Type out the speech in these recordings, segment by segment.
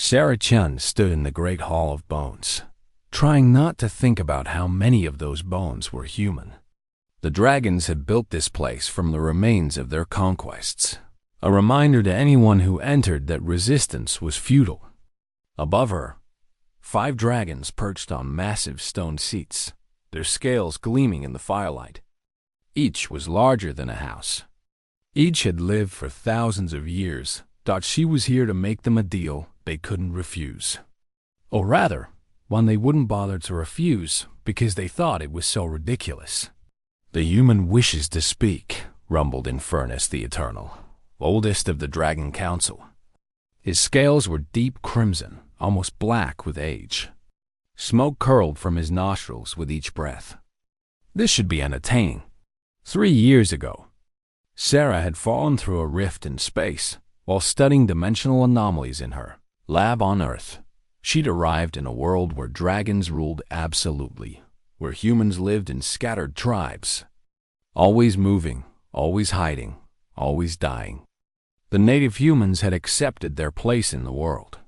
Sarah Chun stood in the Great Hall of Bones, trying not to think about how many of those bones were human. The dragons had built this place from the remains of their conquests, a reminder to anyone who entered that resistance was futile. Above her, 5 dragons perched on massive stone seats, their scales gleaming in the firelight. Each was larger than a house. Each had lived for thousands of years, thought she was here to make them a deal they couldn't refuse. Or rather, one they wouldn't bother to refuse because they thought it was so ridiculous. "The human wishes to speak," rumbled Infernus the Eternal, oldest of the Dragon Council. His scales were deep crimson, almost black with age. Smoke curled from his nostrils with each breath. This should be entertaining. 3 years ago, Sarah had fallen through a rift in space while studying dimensional anomalies in her lab on Earth. She'd arrived in a world where dragons ruled absolutely, where humans lived in scattered tribes, always moving, always hiding, always dying. The native humans had accepted their place in the world.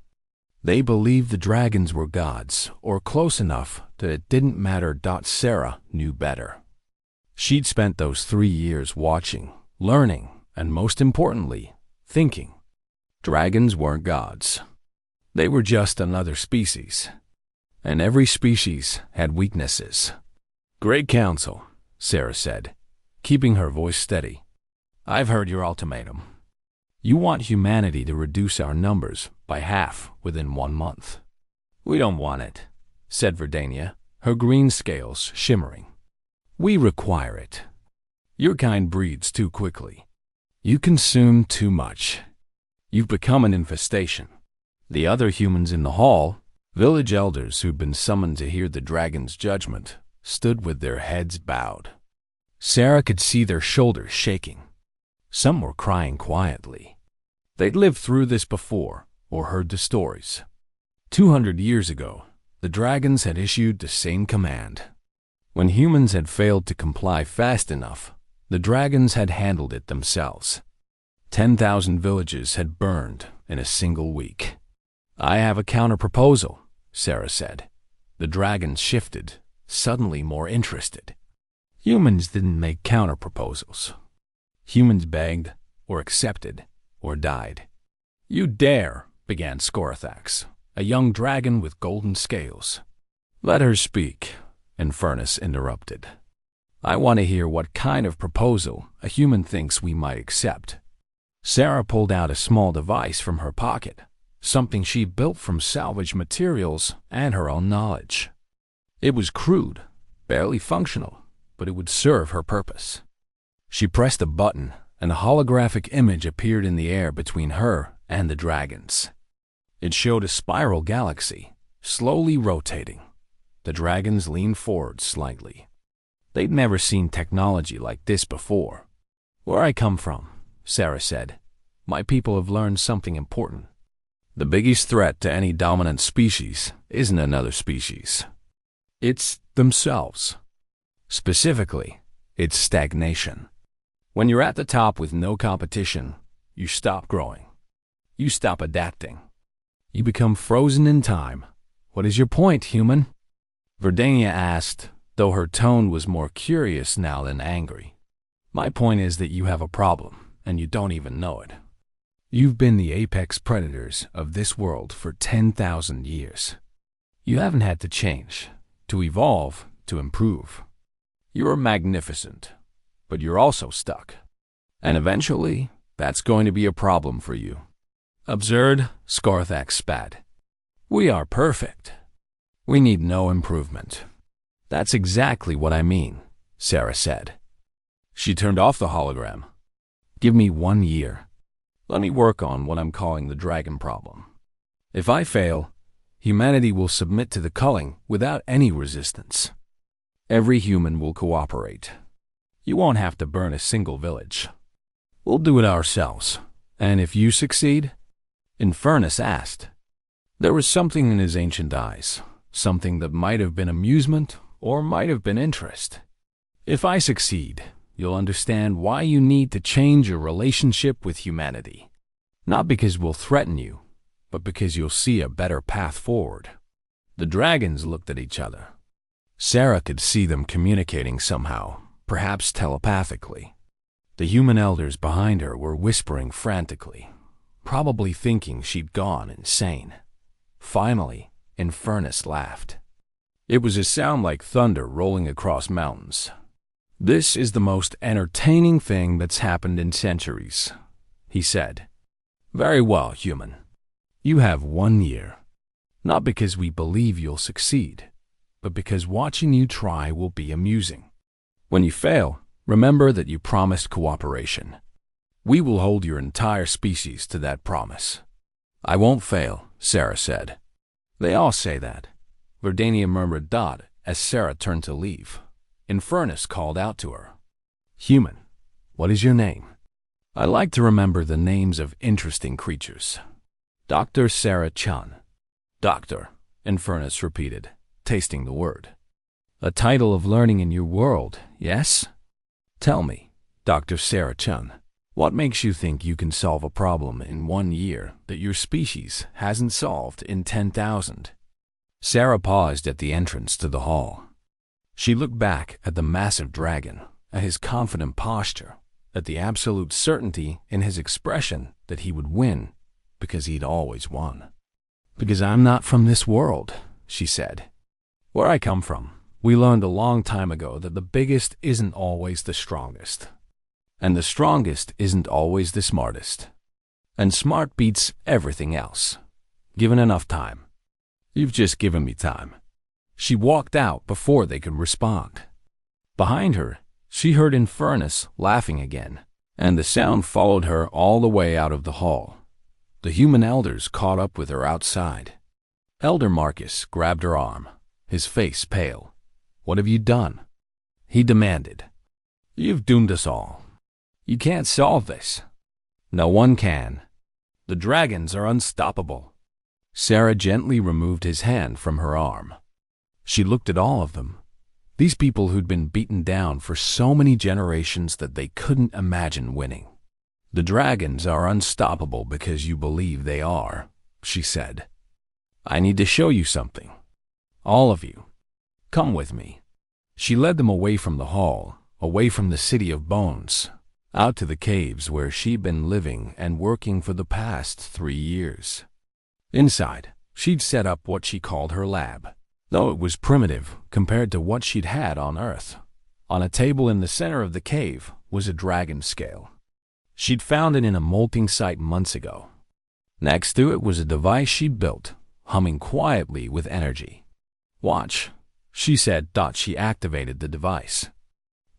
They believed the dragons were gods, or close enough that it didn't matter. Sarah knew better. She'd spent those 3 years watching, learning, and most importantly, thinking. Dragons weren't gods. They were just another species. And every species had weaknesses. "Great Council," Sarah said, keeping her voice steady. "I've heard your ultimatum. You want humanity to reduce our numbers by half within 1 month. We don't want it," said Verdania, her green scales shimmering. "We require it. Your kind breeds too quickly. You consume too much. You've become an infestation." The other humans in the hall, village elders who'd been summoned to hear the dragon's judgment, stood with their heads bowed. Sarah could see their shoulders shaking. Some were crying quietly. They'd lived through this before, or heard the stories. 200 years ago, the dragons had issued the same command. When humans had failed to comply fast enough, the dragons had handled it themselves. 10,000 villages had burned in a single week. "I have a counter-proposal," Sarah said. The dragons shifted, suddenly more interested. Humans didn't make counter-proposals. Humans begged, or accepted, or died. "You dare," began Scorthax, a young dragon with golden scales. "Let her speak," Infernus interrupted. "I want to hear what kind of proposal a human thinks we might accept." Sarah pulled out a small device from her pocket, something she built from salvaged materials and her own knowledge. It was crude, barely functional, but it would serve her purpose. She pressed a button, and a holographic image appeared in the air between her and the dragons. It showed a spiral galaxy, slowly rotating. The dragons leaned forward slightly. They'd never seen technology like this before. "Where I come from," Sarah said, "my people have learned something important. The biggest threat to any dominant species isn't another species. It's themselves. Specifically, it's stagnation. When you're at the top with no competition, you stop growing. You stop adapting. You become frozen in time. What is your point, human?" Verdania asked, though her tone was more curious now than angry. "My point is that you have a problem, and you don't even know it. You've been the apex predators of this world for 10,000 years. You haven't had to change, to evolve, to improve. You're magnificent, but you're also stuck. And eventually, that's going to be a problem for you." "Absurd," Scorthax spat. "We are perfect. We need no improvement." "That's exactly what I mean," Sarah said. She turned off the hologram. "Give me 1 year. Let me work on what I'm calling the dragon problem. If I fail, humanity will submit to the culling without any resistance. Every human will cooperate. You won't have to burn a single village. We'll do it ourselves. And if you succeed?" Infernus asked. There was something in his ancient eyes, something that might have been amusement or might have been interest. "If I succeed, you'll understand why you need to change your relationship with humanity. Not because we'll threaten you, but because you'll see a better path forward." The dragons looked at each other. Sarah could see them communicating somehow, perhaps telepathically. The human elders behind her were whispering frantically, probably thinking she'd gone insane. Finally, Infernus laughed. It was a sound like thunder rolling across mountains. "This is the most entertaining thing that's happened in centuries," he said. "Very well, human. You have 1 year. Not because we believe you'll succeed, but because watching you try will be amusing. When you fail, remember that you promised cooperation. We will hold your entire species to that promise." "I won't fail," Sarah said. "They all say that," Verdania murmured as Sarah turned to leave. Infernus called out to her. "Human, what is your name?" "I like to remember the names of interesting creatures." "Dr. Sarah Chun." "Doctor," Infernus repeated, tasting the word. "A title of learning in your world, yes? Tell me, Dr. Sarah Chun, what makes you think you can solve a problem in 1 year that your species hasn't solved in 10,000? Sarah paused at the entrance to the hall. She looked back at the massive dragon, at his confident posture, at the absolute certainty in his expression that he would win because he'd always won. "Because I'm not from this world," she said. "Where I come from, we learned a long time ago that the biggest isn't always the strongest. And the strongest isn't always the smartest. And smart beats everything else, given enough time. You've just given me time." She walked out before they could respond. Behind her, she heard Infernus laughing again, and the sound followed her all the way out of the hall. The human elders caught up with her outside. Elder Marcus grabbed her arm, his face pale. "What have you done?" he demanded. "You've doomed us all. You can't solve this." "No one can. The dragons are unstoppable." Sarah gently removed his hand from her arm. She looked at all of them, these people who'd been beaten down for so many generations that they couldn't imagine winning. "The dragons are unstoppable because you believe they are," she said. "I need to show you something. All of you. Come with me." She led them away from the hall, away from the city of bones, out to the caves where she'd been living and working for the past 3 years. Inside, she'd set up what she called her lab, though it was primitive compared to what she'd had on Earth. On a table in the center of the cave was a dragon scale. She'd found it in a molting site months ago. Next to it was a device she'd built, humming quietly with energy. "Watch," she said. She activated the device.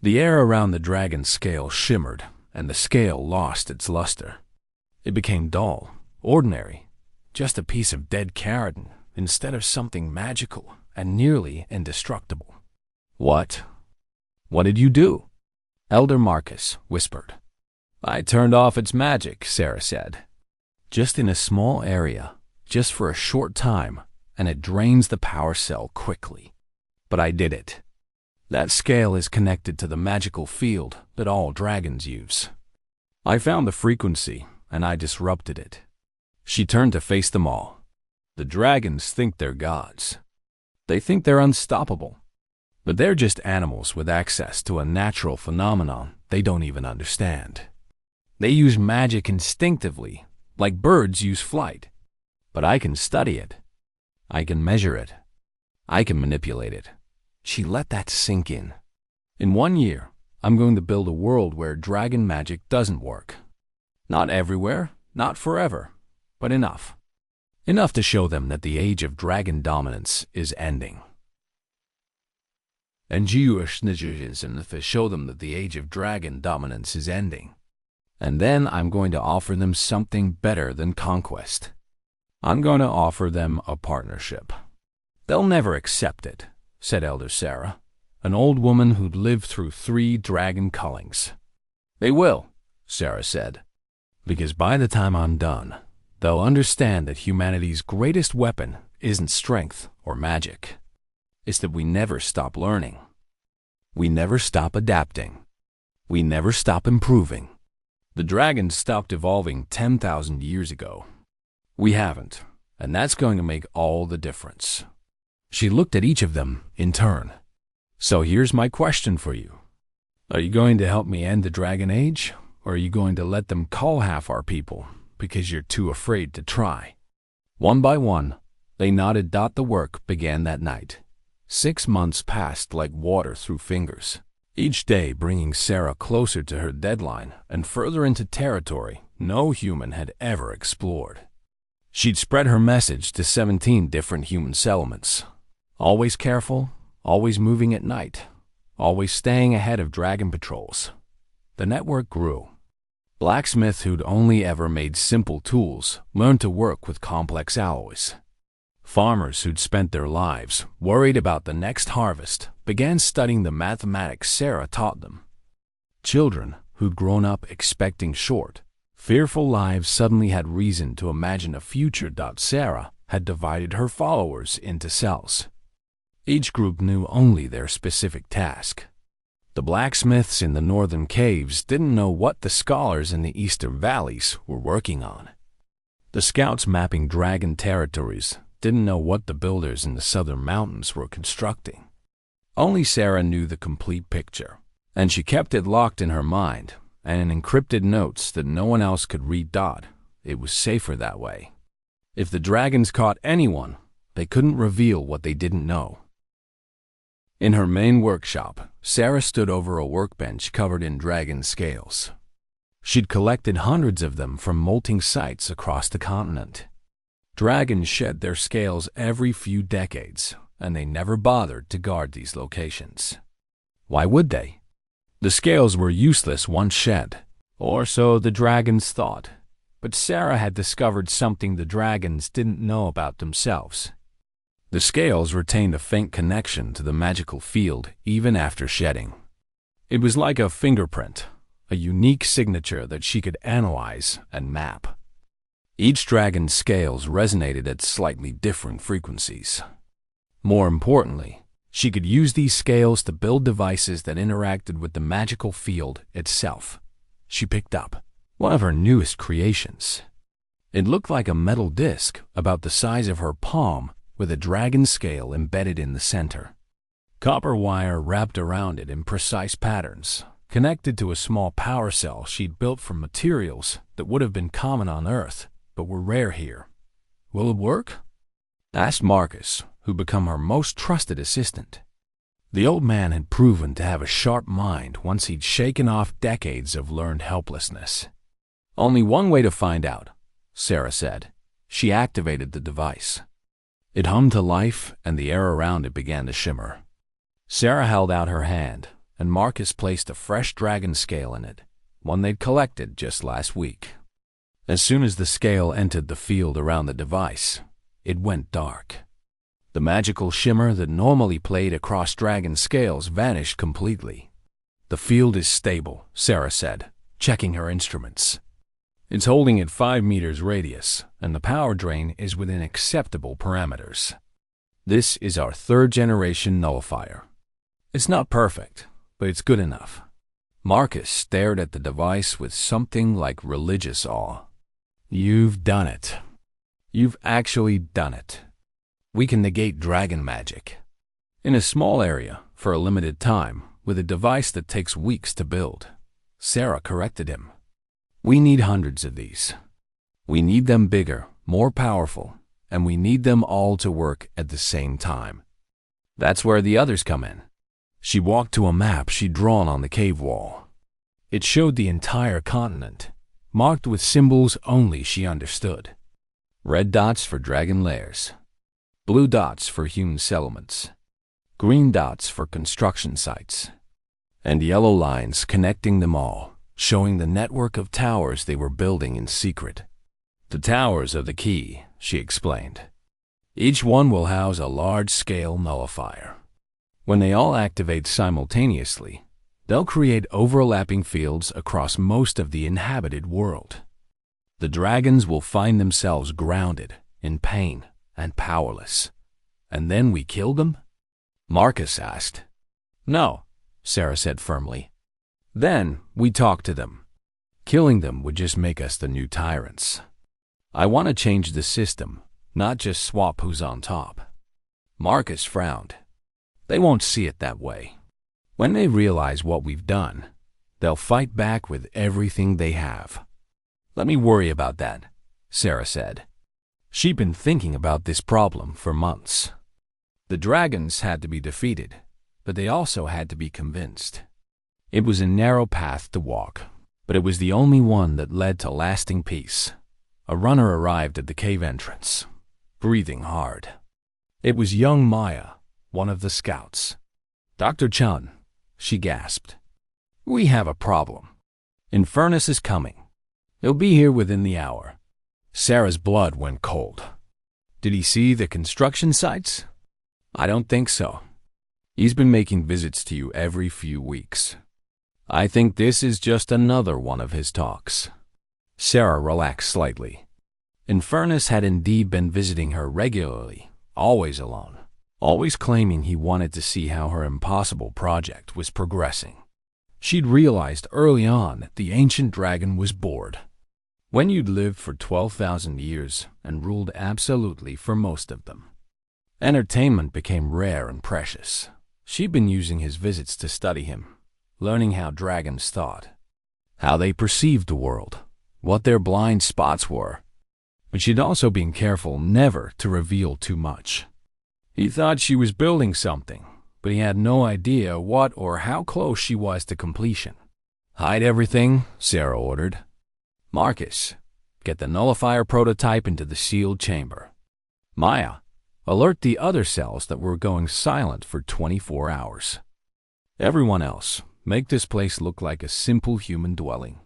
The air around the dragon scale shimmered, and the scale lost its luster. It became dull, ordinary, just a piece of dead keratin instead of something magical and nearly indestructible. What did you do?" Elder Marcus whispered. "I turned off its magic," Sarah said. "Just in a small area, just for a short time, and it drains the power cell quickly. But I did it. That scale is connected to the magical field that all dragons use. I found the frequency, and I disrupted it." She turned to face them all. "The dragons think they're gods. They think they're unstoppable. But they're just animals with access to a natural phenomenon they don't even understand. They use magic instinctively, like birds use flight. But I can study it. I can measure it. I can manipulate it." She let that sink in. "In 1 year, I'm going to build a world where dragon magic doesn't work. Not everywhere, not forever, but enough. Enough to show them that the age of dragon dominance is ending. And to show them that the age of dragon dominance is ending. And then I'm going to offer them something better than conquest. I'm going to offer them a partnership." "They'll never accept it," said Elder Sarah, an old woman who'd lived through 3 dragon cullings. "They will," Sarah said, "because by the time I'm done, they'll understand that humanity's greatest weapon isn't strength or magic. It's that we never stop learning. We never stop adapting. We never stop improving. The dragons stopped evolving 10,000 years ago. We haven't, and that's going to make all the difference. She looked at each of them in turn. So here's my question for you. Are you going to help me end the Dragon Age, or are you going to let them cull half our people because you're too afraid to try? One by one, they nodded. The work began that night. 6 months passed like water through fingers, each day bringing Sarah closer to her deadline and further into territory no human had ever explored. She'd spread her message to 17 different human settlements. Always careful, always moving at night, always staying ahead of dragon patrols. The network grew. Blacksmiths who'd only ever made simple tools learned to work with complex alloys. Farmers who'd spent their lives worried about the next harvest began studying the mathematics Sarah taught them. Children who'd grown up expecting short, fearful lives suddenly had reason to imagine a future. Sarah had divided her followers into cells. Each group knew only their specific task. The blacksmiths in the northern caves didn't know what the scholars in the eastern valleys were working on. The scouts mapping dragon territories didn't know what the builders in the southern mountains were constructing. Only Sarah knew the complete picture, and she kept it locked in her mind and in encrypted notes that no one else could read. It was safer that way. If the dragons caught anyone, they couldn't reveal what they didn't know. In her main workshop, Sarah stood over a workbench covered in dragon scales. She'd collected hundreds of them from molting sites across the continent. Dragons shed their scales every few decades, and they never bothered to guard these locations. Why would they? The scales were useless once shed, or so the dragons thought. But Sarah had discovered something the dragons didn't know about themselves. The scales retained a faint connection to the magical field even after shedding. It was like a fingerprint, a unique signature that she could analyze and map. Each dragon's scales resonated at slightly different frequencies. More importantly, she could use these scales to build devices that interacted with the magical field itself. She picked up one of her newest creations. It looked like a metal disc about the size of her palm with a dragon scale embedded in the center. Copper wire wrapped around it in precise patterns, connected to a small power cell she'd built from materials that would have been common on Earth, but were rare here. Will it work? Asked Marcus, who'd become her most trusted assistant. The old man had proven to have a sharp mind once he'd shaken off decades of learned helplessness. Only one way to find out, Sarah said. She activated the device. It hummed to life, and the air around it began to shimmer. Sarah held out her hand, and Marcus placed a fresh dragon scale in it, one they'd collected just last week. As soon as the scale entered the field around the device, it went dark. The magical shimmer that normally played across dragon scales vanished completely. The field is stable, Sarah said, checking her instruments. It's holding at 5 meters radius, and the power drain is within acceptable parameters. This is our 3rd-generation nullifier. It's not perfect, but it's good enough. Marcus stared at the device with something like religious awe. You've done it. You've actually done it. We can negate dragon magic. In a small area, for a limited time, with a device that takes weeks to build. Sarah corrected him. We need hundreds of these. We need them bigger, more powerful, and we need them all to work at the same time. That's where the others come in. She walked to a map she'd drawn on the cave wall. It showed the entire continent, marked with symbols only she understood. Red dots for dragon lairs, blue dots for human settlements, green dots for construction sites, and yellow lines connecting them all, showing the network of towers they were building in secret. The towers are the key, she explained. Each one will house a large-scale nullifier. When they all activate simultaneously, they'll create overlapping fields across most of the inhabited world. The dragons will find themselves grounded, in pain, and powerless. And then we kill them? Marcus asked. No, Sarah said firmly. Then we talk to them. Killing them would just make us the new tyrants. I want to change the system, not just swap who's on top. Marcus frowned. They won't see it that way. When they realize what we've done, they'll fight back with everything they have. Let me worry about that, Sarah said. She'd been thinking about this problem for months. The dragons had to be defeated, but they also had to be convinced. It was a narrow path to walk, but it was the only one that led to lasting peace. A runner arrived at the cave entrance, breathing hard. It was young Maya, one of the scouts. "Dr. Chun," she gasped. "We have a problem. Infernus is coming. He'll be here within the hour." Sarah's blood went cold. "Did he see the construction sites?" "I don't think so. He's been making visits to you every few weeks. I think this is just another one of his talks." Sarah relaxed slightly. Infernus had indeed been visiting her regularly, always alone, always claiming he wanted to see how her impossible project was progressing. She'd realized early on that the ancient dragon was bored. When you'd lived for 12,000 years and ruled absolutely for most of them, entertainment became rare and precious. She'd been using his visits to study him, learning how dragons thought, how they perceived the world, what their blind spots were. But she'd also been careful never to reveal too much. He thought she was building something, but he had no idea what or how close she was to completion. "Hide everything," Sarah ordered. "Marcus, get the nullifier prototype into the sealed chamber. Maya, alert the other cells that we're going silent for 24 hours. Everyone else, make this place look like a simple human dwelling."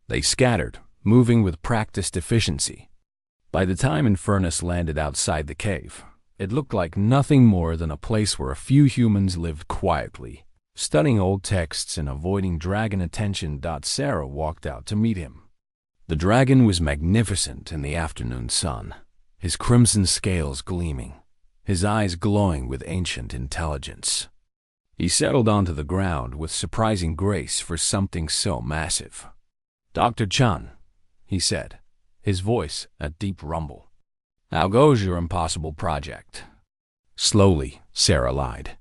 They scattered, moving with practiced efficiency. By the time Infernus landed outside the cave, it looked like nothing more than a place where a few humans lived quietly, studying old texts and avoiding dragon attention. Sarah walked out to meet him. The dragon was magnificent in the afternoon sun, his crimson scales gleaming, his eyes glowing with ancient intelligence. He settled onto the ground with surprising grace for something so massive. "Dr. Chun," he said, his voice a deep rumble. "How goes your impossible project?" "Slowly," Sarah lied.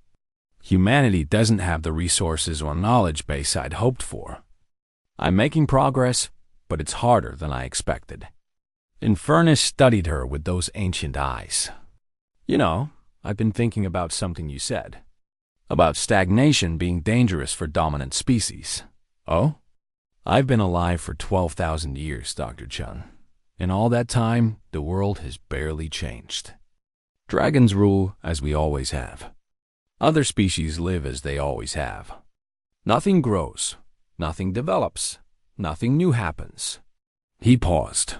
"Humanity doesn't have the resources or knowledge base I'd hoped for. I'm making progress, but it's harder than I expected." Infernus studied her with those ancient eyes. "You know, I've been thinking about something you said. About stagnation being dangerous for dominant species." "Oh?" "I've been alive for 12,000 years, Dr. Chun. In all that time, the world has barely changed. Dragons rule as we always have. Other species live as they always have. Nothing grows, nothing develops, nothing new happens." He paused.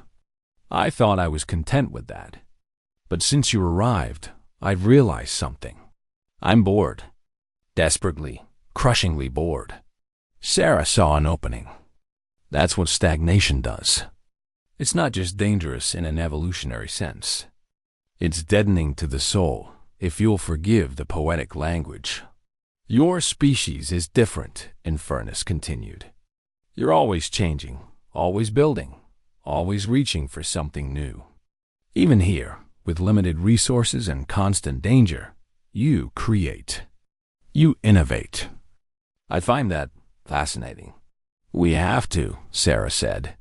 "I thought I was content with that. But since you arrived, I've realized something. I'm bored. Desperately, crushingly bored." Sarah saw an opening. "That's what stagnation does. It's not just dangerous in an evolutionary sense. It's deadening to the soul, if you'll forgive the poetic language. Your species is different," Infernus continued. "You're always changing, always building, always reaching for something new. Even here, with limited resources and constant danger, you create. You innovate. I find that fascinating." "We have to," Sarah said.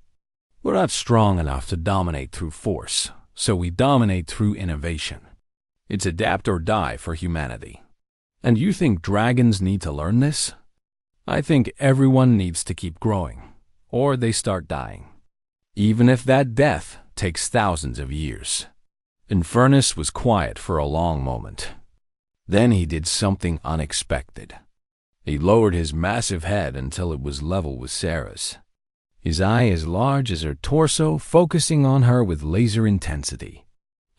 "We're not strong enough to dominate through force, so we dominate through innovation. It's adapt or die for humanity. And you think dragons need to learn this? I think everyone needs to keep growing, or they start dying. Even if that death takes thousands of years." Infernus was quiet for a long moment. Then he did something unexpected. He lowered his massive head until it was level with Sarah's. His eye as large as her torso, focusing on her with laser intensity.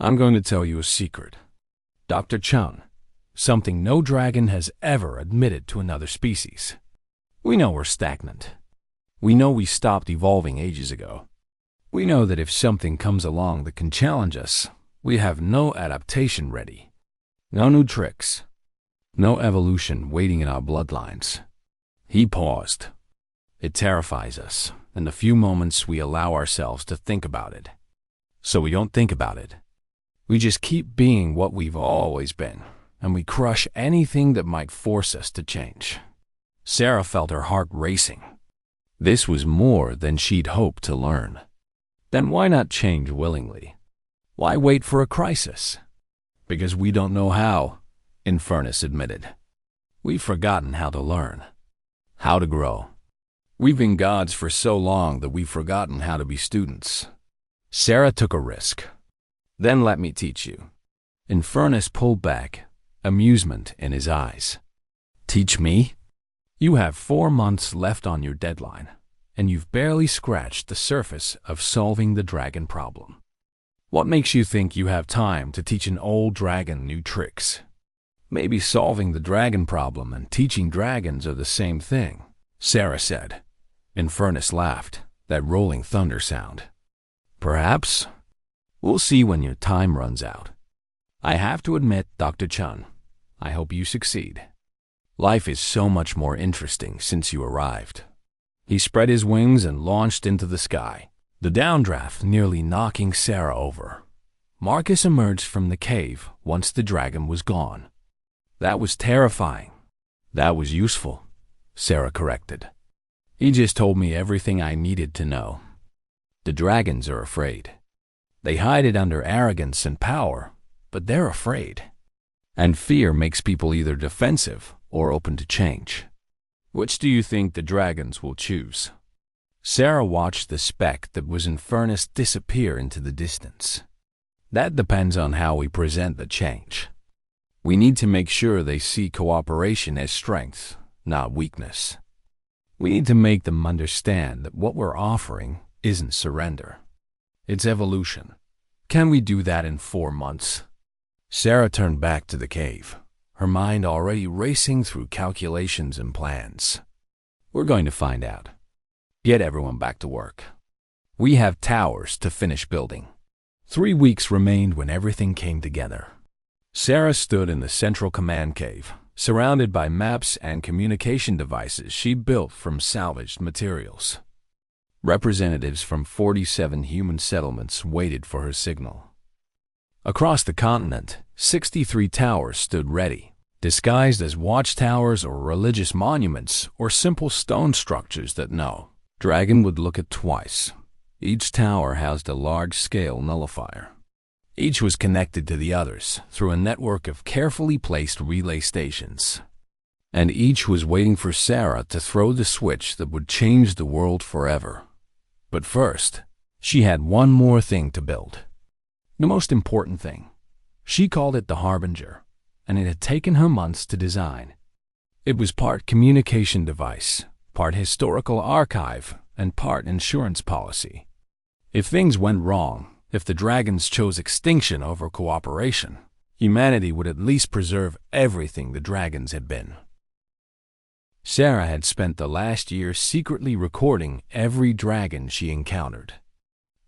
"I'm going to tell you a secret. Dr. Chun, something no dragon has ever admitted to another species. We know we're stagnant. We know we stopped evolving ages ago. We know that if something comes along that can challenge us, we have no adaptation ready. No new tricks. No evolution waiting in our bloodlines." He paused. "It terrifies us in the few moments we allow ourselves to think about it. so we don't think about it. We just keep being what we've always been, and we crush anything that might force us to change. Sarah felt her heart racing. This was more than she'd hoped to learn. Then why not change willingly? Why wait for a crisis? Because we don't know how, Infernus admitted. We've forgotten how to learn, how to grow. We've been gods for so long that we've forgotten how to be students. Sarah took a risk. Then let me teach you. Infernus pulled back, amusement in his eyes. Teach me? You have 4 months left on your deadline, and you've barely scratched the surface of solving the dragon problem. What makes you think you have time to teach an old dragon new tricks? Maybe solving the dragon problem and teaching dragons are the same thing, Sarah said. Infernus laughed, that rolling thunder sound. Perhaps. We'll see when your time runs out. I have to admit, Dr. Chun, I hope you succeed. Life is so much more interesting since you arrived. He spread his wings and launched into the sky, the downdraft nearly knocking Sarah over. Marcus emerged from the cave once the dragon was gone. That was terrifying. That was useful, Sarah corrected. He just told me everything I needed to know. The dragons are afraid. They hide it under arrogance and power, but they're afraid. And fear makes people either defensive or open to change. Which do you think the dragons will choose? Sarah watched the speck that was Infernus disappear into the distance. That depends on how we present the change. We need to make sure they see cooperation as strength, not weakness. We need to make them understand that what we're offering isn't surrender. It's evolution. Can we do that in 4 months? Sarah turned back to the cave, her mind already racing through calculations and plans. We're going to find out. Get everyone back to work. We have towers to finish building. 3 weeks remained when everything came together. Sarah stood in the central command cave, surrounded by maps and communication devices she built from salvaged materials. Representatives from 47 human settlements waited for her signal. Across the continent, 63 towers stood ready, disguised as watchtowers or religious monuments or simple stone structures that no dragon would look at twice. Each tower housed a large-scale nullifier. Each was connected to the others through a network of carefully placed relay stations. And each was waiting for Sarah to throw the switch that would change the world forever. But first, she had one more thing to build. The most important thing. She called it the Harbinger, and it had taken her months to design. It was part communication device, part historical archive, and part insurance policy. If things went wrong, if the dragons chose extinction over cooperation, humanity would at least preserve everything the dragons had been. Sarah had spent the last year secretly recording every dragon she encountered.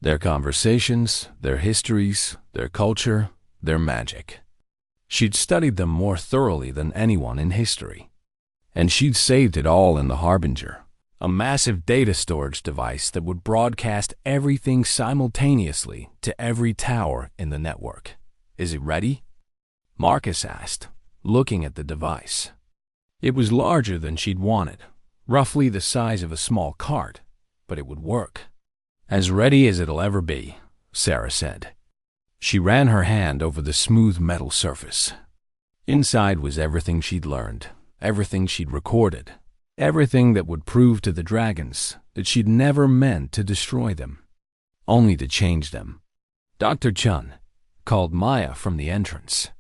Their conversations, their histories, their culture, their magic. She'd studied them more thoroughly than anyone in history. And she'd saved it all in the Harbinger, a massive data storage device that would broadcast everything simultaneously to every tower in the network. Is it ready? Marcus asked, looking at the device. It was larger than she'd wanted, roughly the size of a small cart, but it would work. As ready as it'll ever be, Sarah said. She ran her hand over the smooth metal surface. Inside was everything she'd learned, everything she'd recorded, everything that would prove to the dragons that she'd never meant to destroy them, only to change them. Dr. Chun called Maya from the entrance.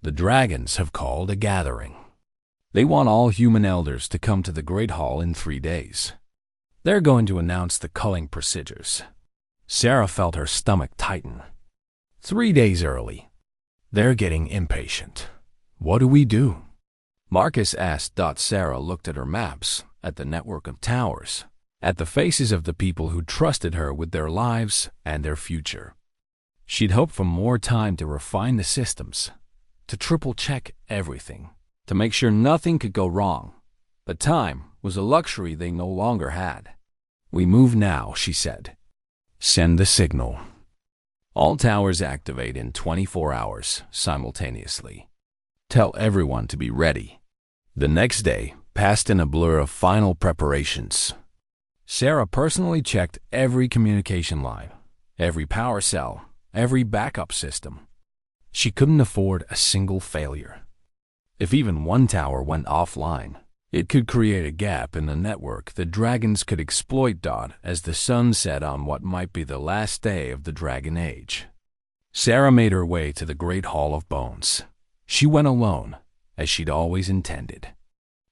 The dragons have called a gathering. They want all human elders to come to the Great Hall in 3 days. They're going to announce the culling procedures. Sarah felt her stomach tighten. 3 days early. They're getting impatient. What do we do? Marcus asked. Sarah looked at her maps, at the network of towers, at the faces of the people who trusted her with their lives and their future. She'd hoped for more time to refine the systems, to triple-check everything, to make sure nothing could go wrong. But time was a luxury they no longer had. We move now, she said. Send the signal. All towers activate in 24 hours simultaneously. Tell everyone to be ready. The next day passed in a blur of final preparations. Sarah personally checked every communication line, every power cell, every backup system. She couldn't afford a single failure. If even one tower went offline, it could create a gap in the network the dragons could exploit. As the sun set on what might be the last day of the Dragon Age, Sarah made her way to the Great Hall of Bones. She went alone, as she'd always intended.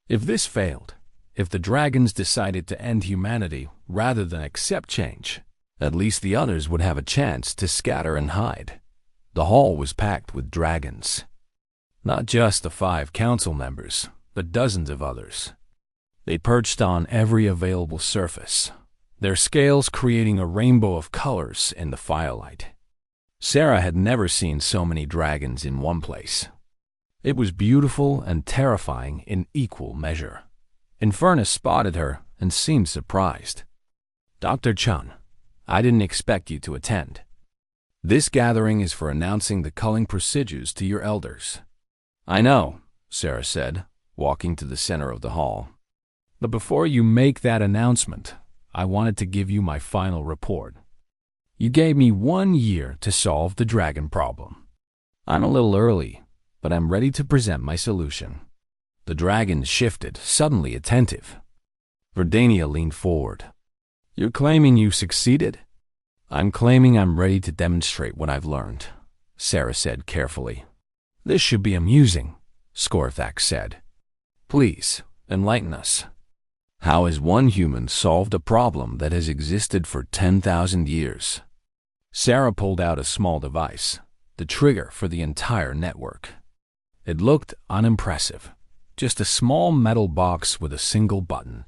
If this failed, if the dragons decided to end humanity rather than accept change, at least the others would have a chance to scatter and hide. The hall was packed with dragons. Not just the 5 council members, but dozens of others. They perched on every available surface, their scales creating a rainbow of colors in the firelight. Sarah had never seen so many dragons in one place. It was beautiful and terrifying in equal measure. Infernus spotted her and seemed surprised. "Dr. Chun, I didn't expect you to attend. This gathering is for announcing the culling procedures to your elders." "I know," Sarah said, walking to the center of the hall. "But before you make that announcement, I wanted to give you my final report. You gave me 1 year to solve the dragon problem. I'm a little early, but I'm ready to present my solution." The dragons shifted, suddenly attentive. Verdania leaned forward. "You're claiming you succeeded?" "I'm claiming I'm ready to demonstrate what I've learned," Sarah said carefully. "This should be amusing," Scorthax said. "Please, enlighten us. How has one human solved a problem that has existed for 10,000 years?" Sarah pulled out a small device, the trigger for the entire network. It looked unimpressive, just a small metal box with a single button.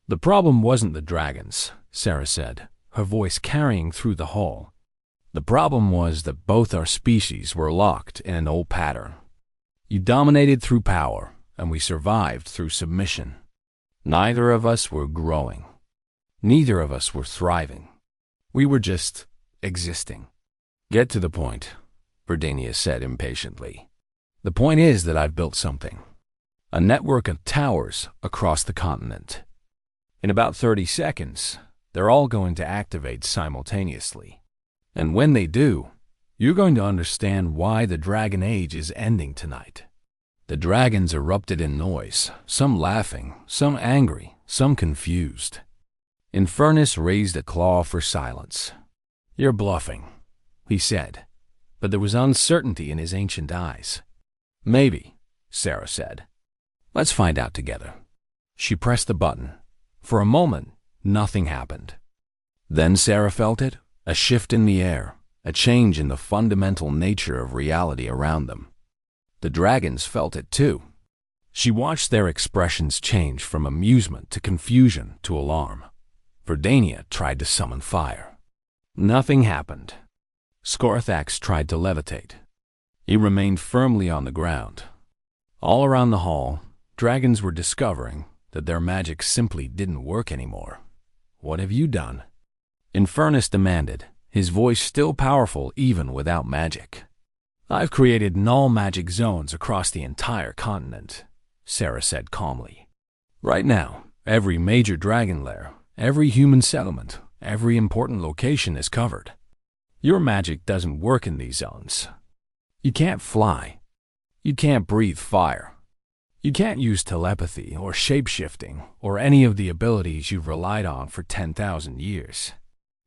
"The problem wasn't the dragons," Sarah said, her voice carrying through the hall. "The problem was that both our species were locked in an old pattern. You dominated through power, and we survived through submission. Neither of us were growing. Neither of us were thriving. We were just existing." "Get to the point," Verdania said impatiently. "The point is that I've built something. A network of towers across the continent. In about 30 seconds, they're all going to activate simultaneously. And when they do, you're going to understand why the Dragon Age is ending tonight." The dragons erupted in noise, some laughing, some angry, some confused. Infernus raised a claw for silence. "You're bluffing," he said, but there was uncertainty in his ancient eyes. "Maybe," Sarah said. "Let's find out together." She pressed the button. For a moment, nothing happened. Then Sarah felt it, a shift in the air, a change in the fundamental nature of reality around them. The dragons felt it too. She watched their expressions change from amusement to confusion to alarm. Verdania tried to summon fire. Nothing happened. Scorthax tried to levitate. He remained firmly on the ground. All around the hall, dragons were discovering that their magic simply didn't work anymore. "What have you done?" Infernus demanded, his voice still powerful even without magic. "I've created null magic zones across the entire continent," Sarah said calmly. "Right now, every major dragon lair, every human settlement, every important location is covered. Your magic doesn't work in these zones. You can't fly. You can't breathe fire. You can't use telepathy or shape-shifting or any of the abilities you've relied on for 10,000 years.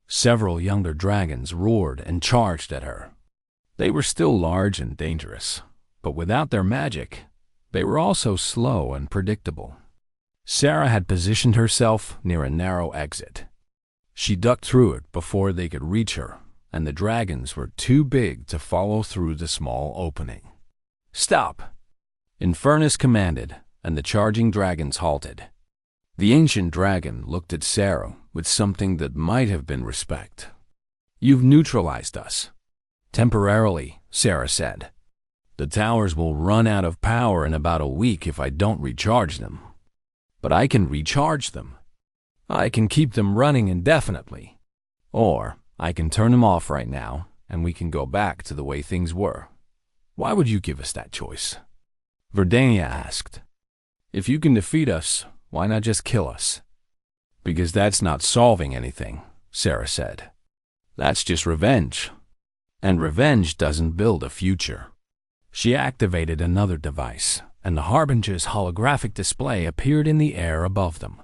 Several younger dragons roared and charged at her. They were still large and dangerous, but without their magic, they were also slow and predictable. Sarah had positioned herself near a narrow exit. She ducked through it before they could reach her, and the dragons were too big to follow through the small opening. "Stop!" Infernus commanded, and the charging dragons halted. The ancient dragon looked at Sarah with something that might have been respect. "You've neutralized us." "Temporarily," Sarah said. "The towers will run out of power in about a week if I don't recharge them. But I can recharge them. I can keep them running indefinitely. Or I can turn them off right now and we can go back to the way things were. Why would you give us that choice? Verdania asked. If you can defeat us, why not just kill us? Because that's not solving anything, Sarah said. That's just revenge. And revenge doesn't build a future. She activated another device, and the Harbinger's holographic display appeared in the air above them.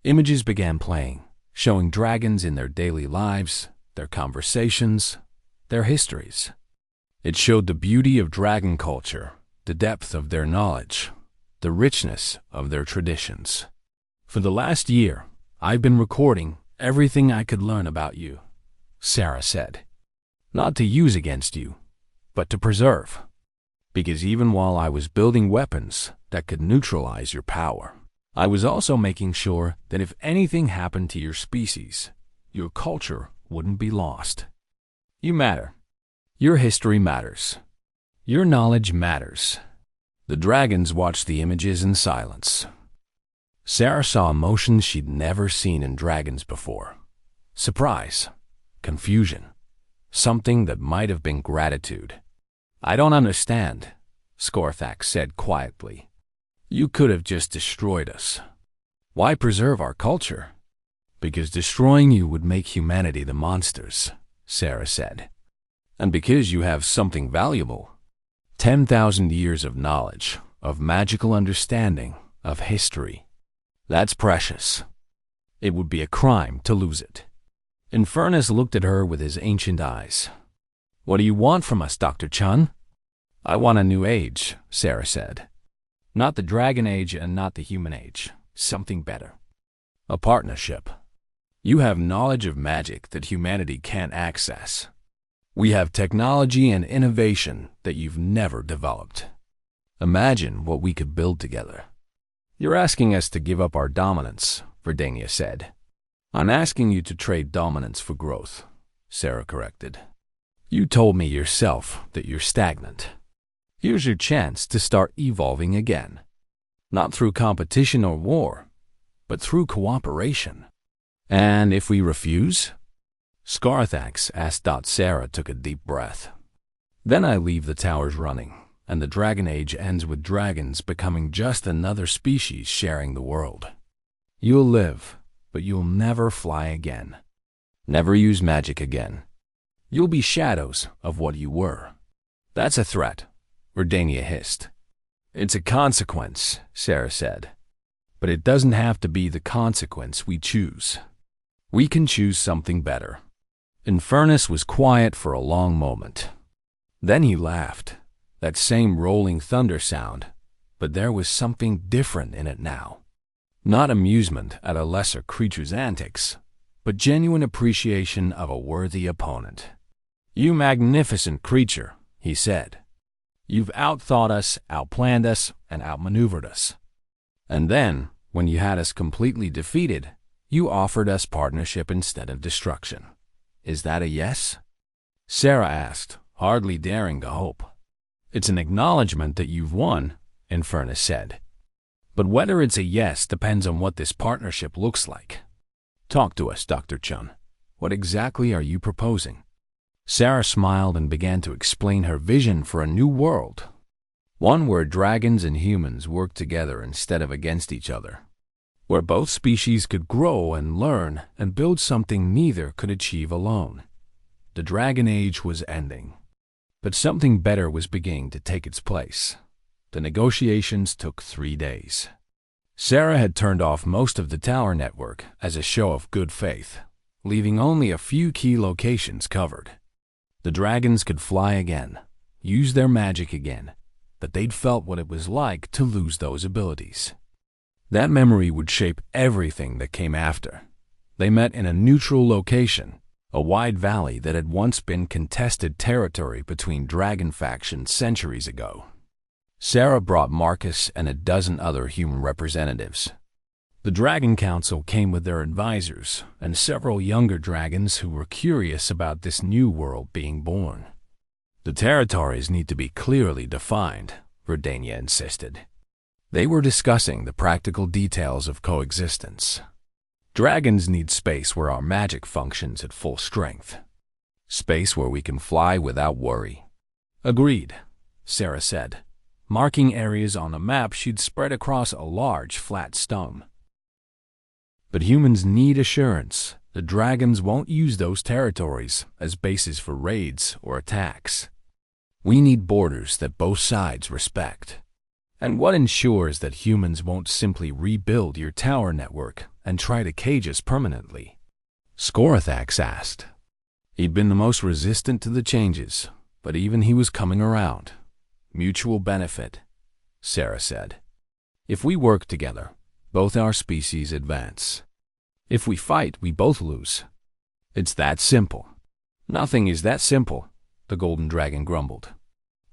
Images began playing, showing dragons in their daily lives, their conversations, their histories. It showed the beauty of dragon culture, the depth of their knowledge, the richness of their traditions. For the last year, I've been recording everything I could learn about you, Sarah said. Not to use against you, but to preserve. Because even while I was building weapons that could neutralize your power, I was also making sure that if anything happened to your species, your culture wouldn't be lost. You matter. Your history matters. Your knowledge matters. The dragons watched the images in silence. Sarah saw emotions she'd never seen in dragons before. Surprise, confusion, something that might have been gratitude. I don't understand, Scorthax said quietly. You could have just destroyed us. Why preserve our culture? Because destroying you would make humanity the monsters, Sarah said. And because you have something valuable. 10,000 years of knowledge, of magical understanding, of history. That's precious. It would be a crime to lose it. Infernus looked at her with his ancient eyes. What do you want from us, Dr. Chun? I want a new age, Sarah said. Not the dragon age and not the human age. Something better. A partnership. You have knowledge of magic that humanity can't access. We have technology and innovation that you've never developed. Imagine what we could build together. You're asking us to give up our dominance, Verdania said. I'm asking you to trade dominance for growth, Sarah corrected. You told me yourself that you're stagnant. Here's your chance to start evolving again. Not through competition or war, but through cooperation. And if we refuse? Scarthax asked. Sarah took a deep breath. Then I leave the towers running, and the Dragon Age ends with dragons becoming just another species sharing the world. You'll live, but you'll never fly again. Never use magic again. You'll be shadows of what you were. That's a threat, Verdania hissed. It's a consequence, Sarah said. But it doesn't have to be the consequence we choose. We can choose something better. Infernus was quiet for a long moment. Then he laughed, that same rolling thunder sound, but there was something different in it now. Not amusement at a lesser creature's antics, but genuine appreciation of a worthy opponent. You magnificent creature, he said. You've outthought us, outplanned us, and outmaneuvered us. And then, when you had us completely defeated, you offered us partnership instead of destruction. Is that a yes? Sarah asked, hardly daring to hope. It's an acknowledgement that you've won, Infernus said. But whether it's a yes depends on what this partnership looks like. Talk to us, Dr. Chun. What exactly are you proposing? Sarah smiled and began to explain her vision for a new world. One where dragons and humans work together instead of against each other. Where both species could grow and learn and build something neither could achieve alone. The Dragon Age was ending. But something better was beginning to take its place. The negotiations took 3 days. Sarah had turned off most of the tower network as a show of good faith, leaving only a few key locations covered. The dragons could fly again, use their magic again, but they'd felt what it was like to lose those abilities. That memory would shape everything that came after. They met in a neutral location, a wide valley that had once been contested territory between dragon factions centuries ago. Sarah brought Marcus and a dozen other human representatives. The Dragon Council came with their advisors and several younger dragons who were curious about this new world being born. The territories need to be clearly defined, Verdania insisted. They were discussing the practical details of coexistence. Dragons need space where our magic functions at full strength. Space where we can fly without worry. Agreed, Sarah said, marking areas on a map she'd spread across a large, flat stone. But humans need assurance. The dragons won't use those territories as bases for raids or attacks. We need borders that both sides respect. And what ensures that humans won't simply rebuild your tower network and try to cage us permanently? Scorathax asked. He'd been the most resistant to the changes, but even he was coming around. Mutual benefit, Sarah said. If we work together, both our species advance. If we fight, we both lose. It's that simple. Nothing is that simple, the golden dragon grumbled.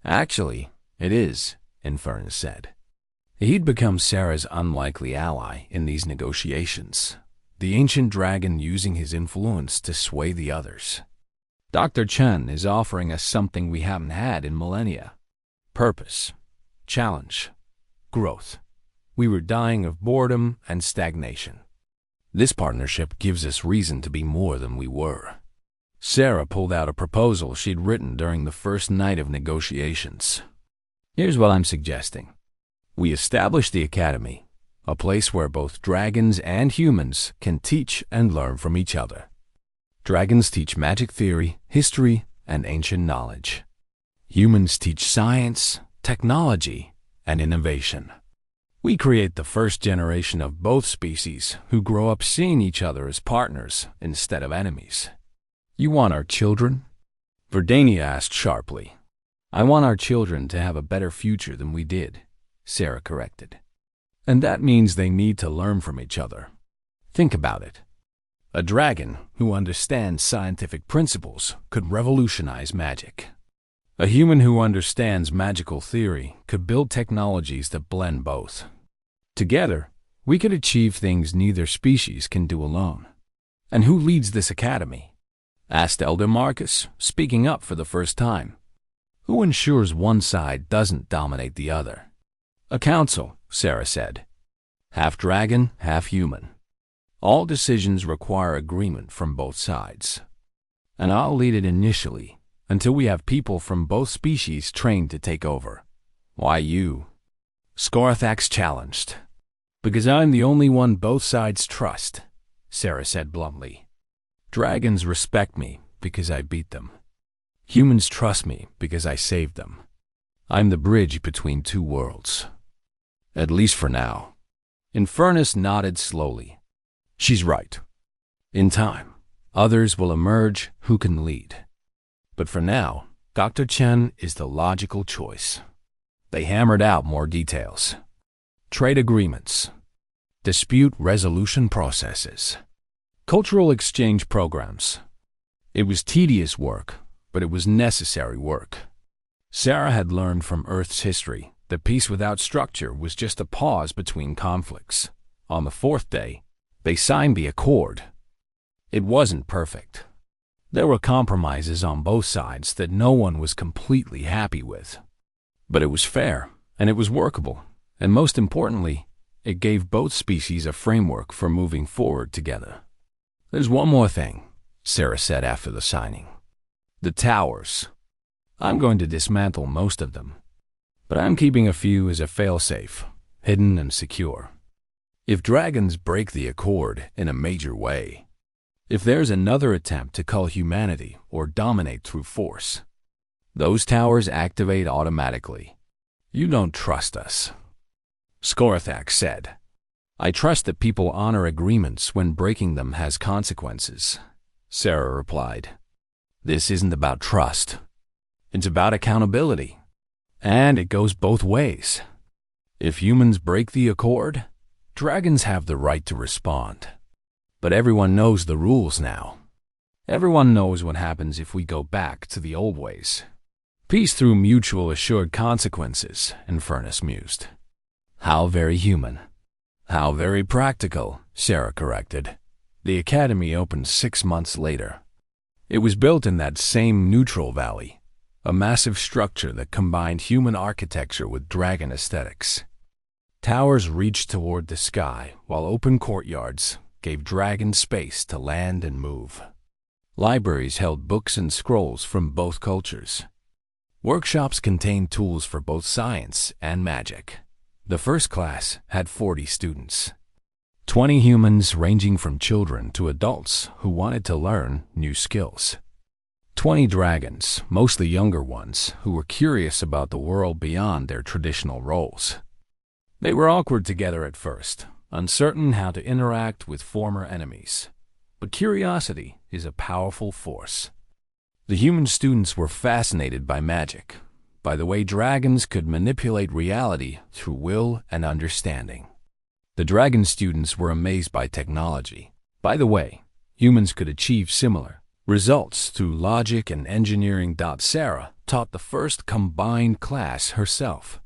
Actually, it is, Infernus said. He'd become Sarah's unlikely ally in these negotiations, the ancient dragon using his influence to sway the others. Dr. Chen is offering us something we haven't had in millennia. Purpose, challenge, growth. We were dying of boredom and stagnation. This partnership gives us reason to be more than we were. Sarah pulled out a proposal she'd written during the first night of negotiations. Here's what I'm suggesting. We establish the academy, a place where both dragons and humans can teach and learn from each other. Dragons teach magic theory, history, and ancient knowledge. Humans teach science, technology, and innovation. We create the first generation of both species who grow up seeing each other as partners instead of enemies. You want our children? Verdania asked sharply. I want our children to have a better future than we did, Sarah corrected. And that means they need to learn from each other. Think about it. A dragon who understands scientific principles could revolutionize magic. A human who understands magical theory could build technologies that blend both. Together, we could achieve things neither species can do alone. And who leads this academy? Asked Elder Marcus, speaking up for the first time. Who ensures one side doesn't dominate the other? A council, Sarah said. Half dragon, half human. All decisions require agreement from both sides. And I'll lead it initially, until we have people from both species trained to take over. Why you? Scorathax challenged. Because I'm the only one both sides trust, Sarah said bluntly. Dragons respect me because I beat them. Humans trust me because I saved them. I'm the bridge between two worlds. At least for now. Infernus nodded slowly. She's right. In time, others will emerge who can lead. But for now, Dr. Chen is the logical choice. They hammered out more details. Trade agreements, dispute resolution processes, cultural exchange programs. It was tedious work, but it was necessary work. Sarah had learned from Earth's history that peace without structure was just a pause between conflicts. On the fourth day, they signed the accord. It wasn't perfect. There were compromises on both sides that no one was completely happy with. But it was fair, and it was workable, and most importantly, it gave both species a framework for moving forward together. There's one more thing, Sarah said after the signing. The towers. I'm going to dismantle most of them, but I'm keeping a few as a failsafe, hidden and secure. If dragons break the accord in a major way, if there's another attempt to cull humanity or dominate through force, those towers activate automatically. You don't trust us. Scorathax said. I trust that people honor agreements when breaking them has consequences, Sarah replied. This isn't about trust. It's about accountability. And it goes both ways. If humans break the accord, dragons have the right to respond. But everyone knows the rules now. Everyone knows what happens if we go back to the old ways. Peace through mutual assured consequences, Infernus mused. How very human. How very practical, Sarah corrected. The academy opened 6 months later. It was built in that same neutral valley, a massive structure that combined human architecture with dragon aesthetics. Towers reached toward the sky, while open courtyards gave dragons space to land and move. Libraries held books and scrolls from both cultures. Workshops contained tools for both science and magic. The first class had 40 students. 20 humans ranging from children to adults who wanted to learn new skills. 20 dragons, mostly younger ones, who were curious about the world beyond their traditional roles. They were awkward together at first, uncertain how to interact with former enemies. But curiosity is a powerful force. The human students were fascinated by magic, by the way dragons could manipulate reality through will and understanding. The dragon students were amazed by technology. By the way, humans could achieve similar results through logic and engineering. Sarah taught the first combined class herself.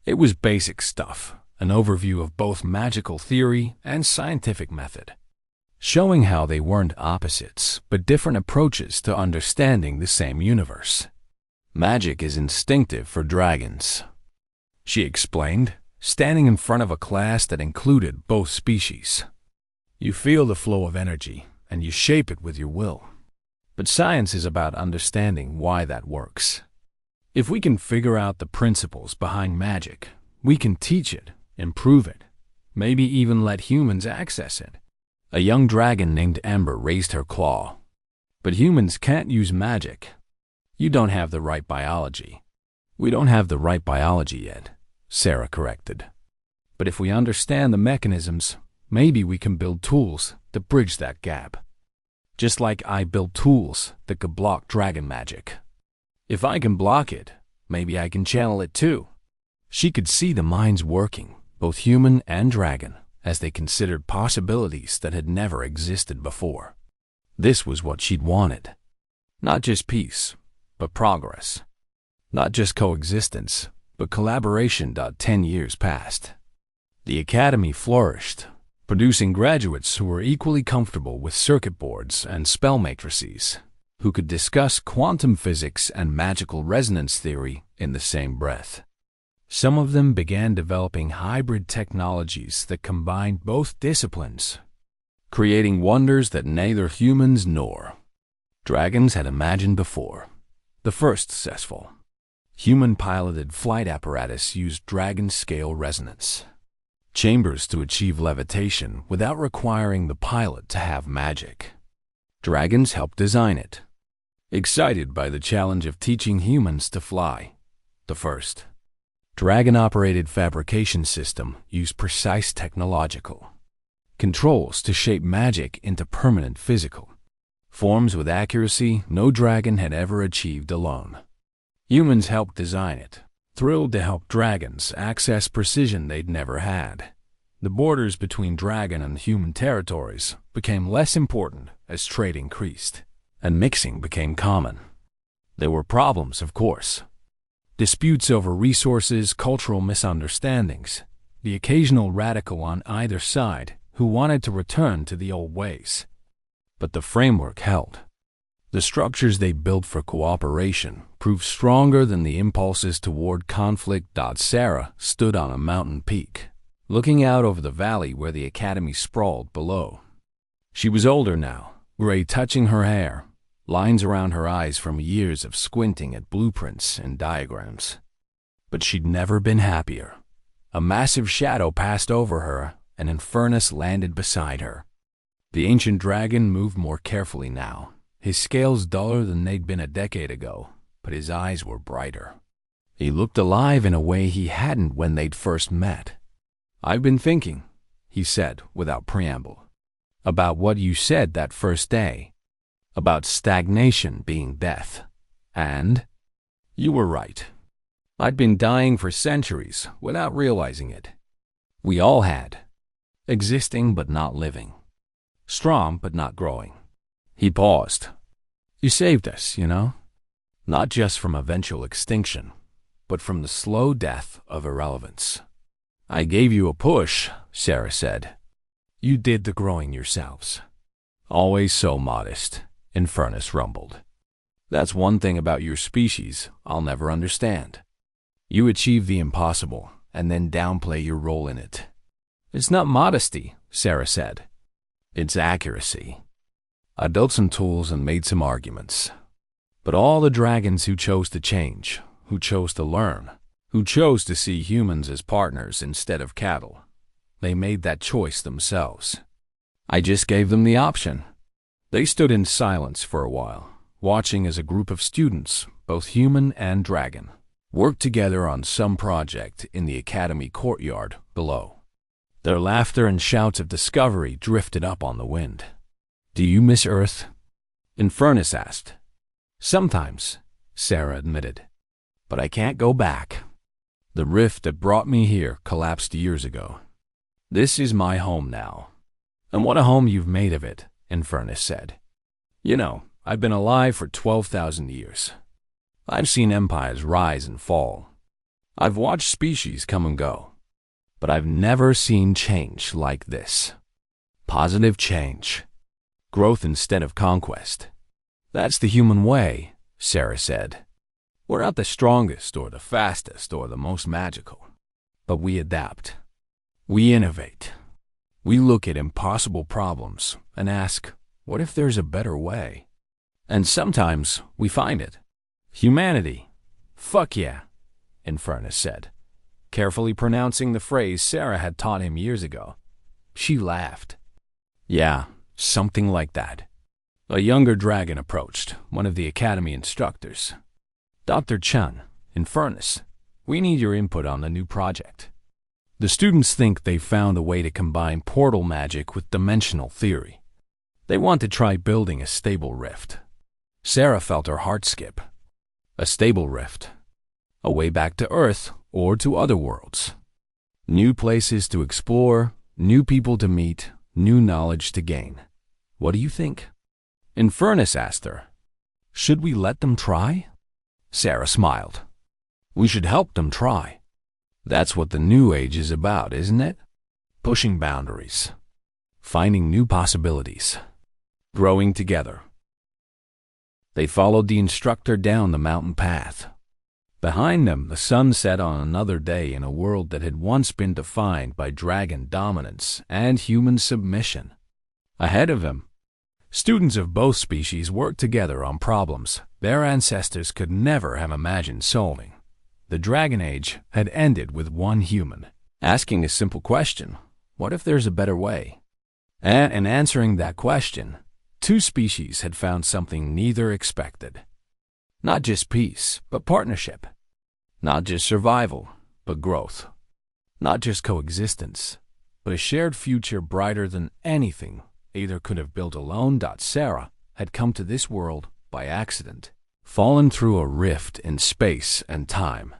It was basic stuff, an overview of both magical theory and scientific method, showing how they weren't opposites, but different approaches to understanding the same universe. Magic is instinctive for dragons, she explained, standing in front of a class that included both species. You feel the flow of energy, and you shape it with your will. But science is about understanding why that works. If we can figure out the principles behind magic, we can teach it, improve it, maybe even let humans access it. A young dragon named Amber raised her claw. But humans can't use magic. You don't have the right biology. We don't have the right biology yet, Sarah corrected. But if we understand the mechanisms, maybe we can build tools to bridge that gap. Just like I built tools that could block dragon magic. If I can block it, maybe I can channel it too. She could see the minds working, both human and dragon, as they considered possibilities that had never existed before. This was what she'd wanted. Not just peace, but progress. Not just coexistence, but collaboration. 10 years passed. The academy flourished, producing graduates who were equally comfortable with circuit boards and spell matrices, who could discuss quantum physics and magical resonance theory in the same breath. Some of them began developing hybrid technologies that combined both disciplines, creating wonders that neither humans nor dragons had imagined before. The first successful human-piloted flight apparatus used dragon-scale resonance chambers to achieve levitation without requiring the pilot to have magic. Dragons helped design it, excited by the challenge of teaching humans to fly. The first dragon-operated fabrication system used precise technological controls to shape magic into permanent physical forms with accuracy no dragon had ever achieved alone. Humans helped design it, thrilled to help dragons access precision they'd never had. The borders between dragon and human territories became less important as trade increased, and mixing became common. There were problems, of course. Disputes over resources, cultural misunderstandings, the occasional radical on either side who wanted to return to the old ways. But the framework held. The structures they built for cooperation proved stronger than the impulses toward conflict. Sarah stood on a mountain peak, looking out over the valley where the academy sprawled below. She was older now, gray touching her hair, lines around her eyes from years of squinting at blueprints and diagrams. But she'd never been happier. A massive shadow passed over her, and Infernus landed beside her. The ancient dragon moved more carefully now, his scales duller than they'd been a decade ago, but his eyes were brighter. He looked alive in a way he hadn't when they'd first met. "I've been thinking," he said without preamble, "about what you said that first day. About stagnation being death. And you were right. I'd been dying for centuries without realizing it. We all had. Existing but not living. Strong but not growing." He paused. "You saved us, you know? Not just from eventual extinction, but from the slow death of irrelevance." "I gave you a push," Sarah said. "You did the growing yourselves." "Always so modest," Infernus rumbled. "That's one thing about your species I'll never understand. You achieve the impossible and then downplay your role in it." "It's not modesty," Sarah said. "It's accuracy. I built some tools and made some arguments. But all the dragons who chose to change, who chose to learn, who chose to see humans as partners instead of cattle, they made that choice themselves. I just gave them the option. They stood in silence for a while, watching as a group of students, both human and dragon, worked together on some project in the academy courtyard below. Their laughter and shouts of discovery drifted up on the wind. "Do you miss Earth?" Infernus asked. "Sometimes," Sarah admitted. "But I can't go back. The rift that brought me here collapsed years ago. This is my home now." "And what a home you've made of it," Infernus said. "You know, I've been alive for 12,000 years. I've seen empires rise and fall. I've watched species come and go. But I've never seen change like this. Positive change. Growth instead of conquest. That's the human way," Sarah said. "We're not the strongest or the fastest or the most magical. But we adapt. We innovate. We look at impossible problems and ask, what if there's a better way? And sometimes we find it. Humanity. Fuck yeah," Infernus said, carefully pronouncing the phrase Sarah had taught him years ago. She laughed. "Yeah, something like that." A younger dragon approached, one of the academy instructors. "Dr. Chun, Infernus, we need your input on the new project. The students think they've found a way to combine portal magic with dimensional theory. They want to try building a stable rift." Sarah felt her heart skip. A stable rift. A way back to Earth or to other worlds. New places to explore, new people to meet, new knowledge to gain. "What do you think?" Infernus asked her. "Should we let them try?" Sarah smiled. "We should help them try. That's what the New Age is about, isn't it? Pushing boundaries. Finding new possibilities. Growing together." They followed the instructor down the mountain path. Behind them, the sun set on another day in a world that had once been defined by dragon dominance and human submission. Ahead of them, students of both species worked together on problems their ancestors could never have imagined solving. The Dragon Age had ended with one human asking a simple question, what if there's a better way? And in answering that question, two species had found something neither expected. Not just peace, but partnership. Not just survival, but growth. Not just coexistence, but a shared future brighter than anything either could have built alone. Sarah had come to this world by accident, fallen through a rift in space and time.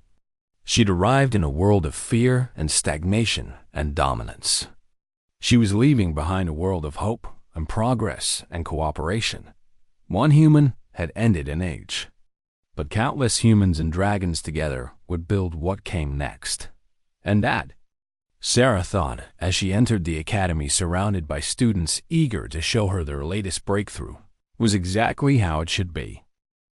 She'd arrived in a world of fear and stagnation and dominance. She was leaving behind a world of hope and progress and cooperation. One human had ended an age. But countless humans and dragons together would build what came next. And that, Sarah thought as she entered the academy surrounded by students eager to show her their latest breakthrough, was exactly how it should be.